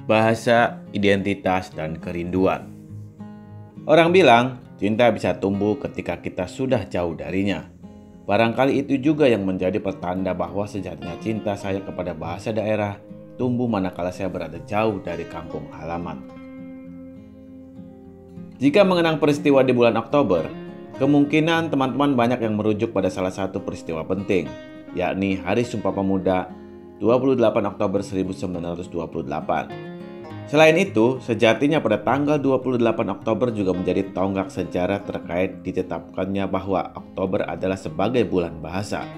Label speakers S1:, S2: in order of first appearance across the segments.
S1: Bahasa, identitas, dan kerinduan. Orang bilang cinta bisa tumbuh ketika kita sudah jauh darinya. Barangkali itu juga yang menjadi pertanda bahwa sejatinya cinta saya kepada bahasa daerah tumbuh manakala saya berada jauh dari kampung halaman. Jika mengenang peristiwa di bulan Oktober, kemungkinan teman-teman banyak yang merujuk pada salah satu peristiwa penting, yakni Hari Sumpah Pemuda 28 Oktober 1928. Selain itu, sejatinya pada tanggal 28 Oktober juga menjadi tonggak sejarah terkait ditetapkannya bahwa Oktober adalah sebagai bulan bahasa.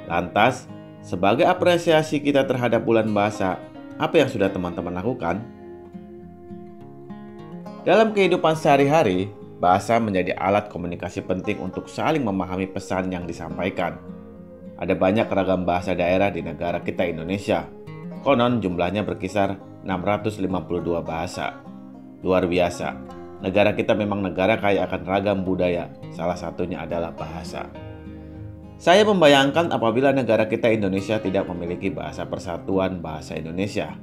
S1: Lantas, sebagai apresiasi kita terhadap bulan bahasa, apa yang sudah teman-teman lakukan? Dalam kehidupan sehari-hari, bahasa menjadi alat komunikasi penting untuk saling memahami pesan yang disampaikan. Ada banyak ragam bahasa daerah di negara kita Indonesia. Konon jumlahnya berkisar 652 bahasa. Luar biasa, negara kita memang negara kaya akan ragam budaya, salah satunya adalah bahasa. Saya membayangkan apabila negara kita Indonesia tidak memiliki bahasa persatuan bahasa Indonesia,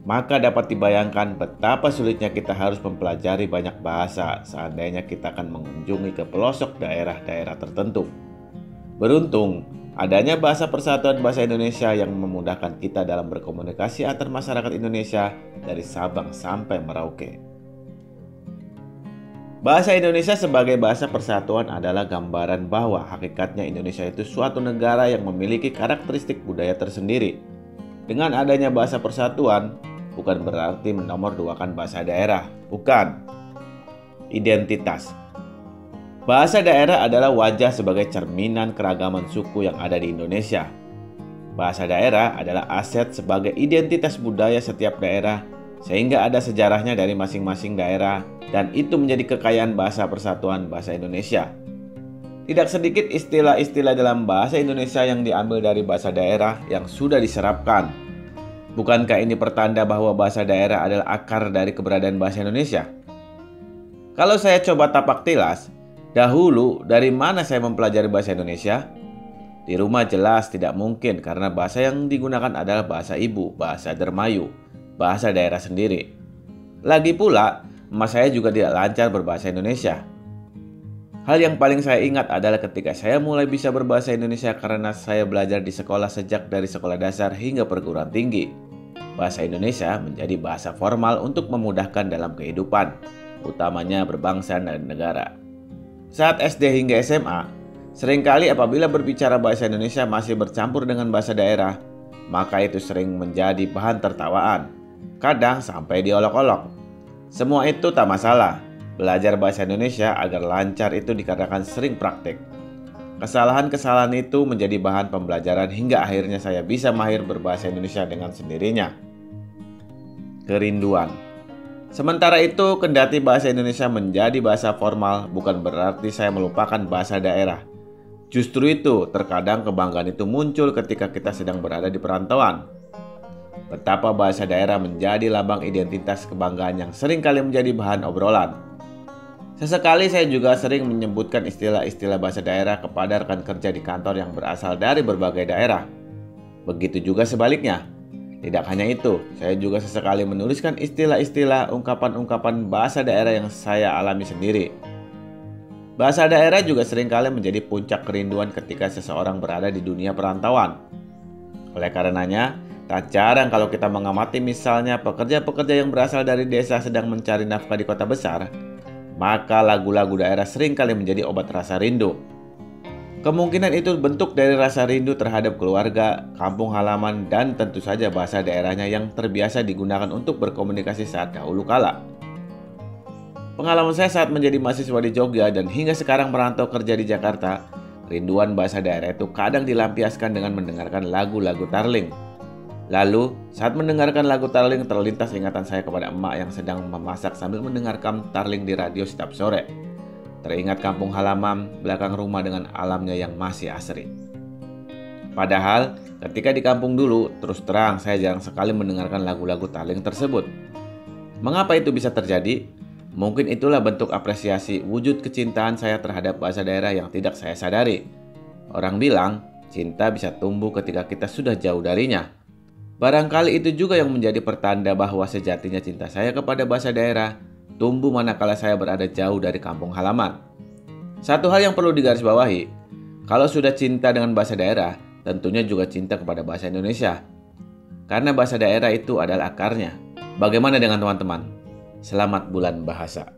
S1: maka dapat dibayangkan betapa sulitnya kita harus mempelajari banyak bahasa seandainya kita akan mengunjungi ke pelosok daerah-daerah tertentu. Beruntung, adanya bahasa persatuan bahasa Indonesia yang memudahkan kita dalam berkomunikasi antar masyarakat Indonesia dari Sabang sampai Merauke. Bahasa Indonesia sebagai bahasa persatuan adalah gambaran bahwa hakikatnya Indonesia itu suatu negara yang memiliki karakteristik budaya tersendiri. Dengan adanya bahasa persatuan, bukan berarti menomorduakan bahasa daerah, bukan. Identitas. Bahasa daerah adalah wajah sebagai cerminan keragaman suku yang ada di Indonesia. Bahasa daerah adalah aset sebagai identitas budaya setiap daerah, sehingga ada sejarahnya dari masing-masing daerah, dan itu menjadi kekayaan bahasa persatuan bahasa Indonesia. Tidak sedikit istilah-istilah dalam bahasa Indonesia yang diambil dari bahasa daerah yang sudah diserapkan. Bukankah ini pertanda bahwa bahasa daerah adalah akar dari keberadaan bahasa Indonesia? Kalau saya coba tapak tilas, dahulu, dari mana saya mempelajari bahasa Indonesia? Di rumah jelas tidak mungkin karena bahasa yang digunakan adalah bahasa ibu, bahasa Dermayu, bahasa daerah sendiri. Lagi pula, emas saya juga tidak lancar berbahasa Indonesia. Hal yang paling saya ingat adalah ketika saya mulai bisa berbahasa Indonesia karena saya belajar di sekolah sejak dari sekolah dasar hingga perguruan tinggi. Bahasa Indonesia menjadi bahasa formal untuk memudahkan dalam kehidupan, utamanya berbangsa dan negara. Saat SD hingga SMA, seringkali apabila berbicara bahasa Indonesia masih bercampur dengan bahasa daerah, maka itu sering menjadi bahan tertawaan, kadang sampai diolok-olok. Semua itu tak masalah, belajar bahasa Indonesia agar lancar itu dikarenakan sering praktik. Kesalahan-kesalahan itu menjadi bahan pembelajaran hingga akhirnya saya bisa mahir berbahasa Indonesia dengan sendirinya. Kerinduan. Sementara itu, kendati bahasa Indonesia menjadi bahasa formal, bukan berarti saya melupakan bahasa daerah. Justru itu, terkadang kebanggaan itu muncul ketika kita sedang berada di perantauan. Betapa bahasa daerah menjadi lambang identitas kebanggaan yang seringkali menjadi bahan obrolan. Sesekali saya juga sering menyebutkan istilah-istilah bahasa daerah kepada rekan kerja di kantor yang berasal dari berbagai daerah. Begitu juga sebaliknya. Tidak hanya itu, saya juga sesekali menuliskan istilah-istilah, ungkapan-ungkapan bahasa daerah yang saya alami sendiri. Bahasa daerah juga seringkali menjadi puncak kerinduan ketika seseorang berada di dunia perantauan. Oleh karenanya, tak jarang kalau kita mengamati misalnya pekerja-pekerja yang berasal dari desa sedang mencari nafkah di kota besar, maka lagu-lagu daerah seringkali menjadi obat rasa rindu. Kemungkinan itu bentuk dari rasa rindu terhadap keluarga, kampung halaman, dan tentu saja bahasa daerahnya yang terbiasa digunakan untuk berkomunikasi saat dahulu kala. Pengalaman saya saat menjadi mahasiswa di Jogja dan hingga sekarang merantau kerja di Jakarta, rinduan bahasa daerah itu kadang dilampiaskan dengan mendengarkan lagu-lagu Tarling. Lalu, saat mendengarkan lagu Tarling terlintas ingatan saya kepada emak yang sedang memasak sambil mendengarkan Tarling di radio setiap sore. Teringat kampung halaman belakang rumah dengan alamnya yang masih asri. Padahal ketika di kampung dulu, terus terang saya jarang sekali mendengarkan lagu-lagu Tarling tersebut. Mengapa itu bisa terjadi? Mungkin itulah bentuk apresiasi wujud kecintaan saya terhadap bahasa daerah yang tidak saya sadari. Orang bilang, cinta bisa tumbuh ketika kita sudah jauh darinya. Barangkali itu juga yang menjadi pertanda bahwa sejatinya cinta saya kepada bahasa daerah tumbuh manakala saya berada jauh dari kampung halaman. Satu hal yang perlu digarisbawahi, kalau sudah cinta dengan bahasa daerah, tentunya juga cinta kepada bahasa Indonesia. Karena bahasa daerah itu adalah akarnya. Bagaimana dengan teman-teman? Selamat Bulan Bahasa.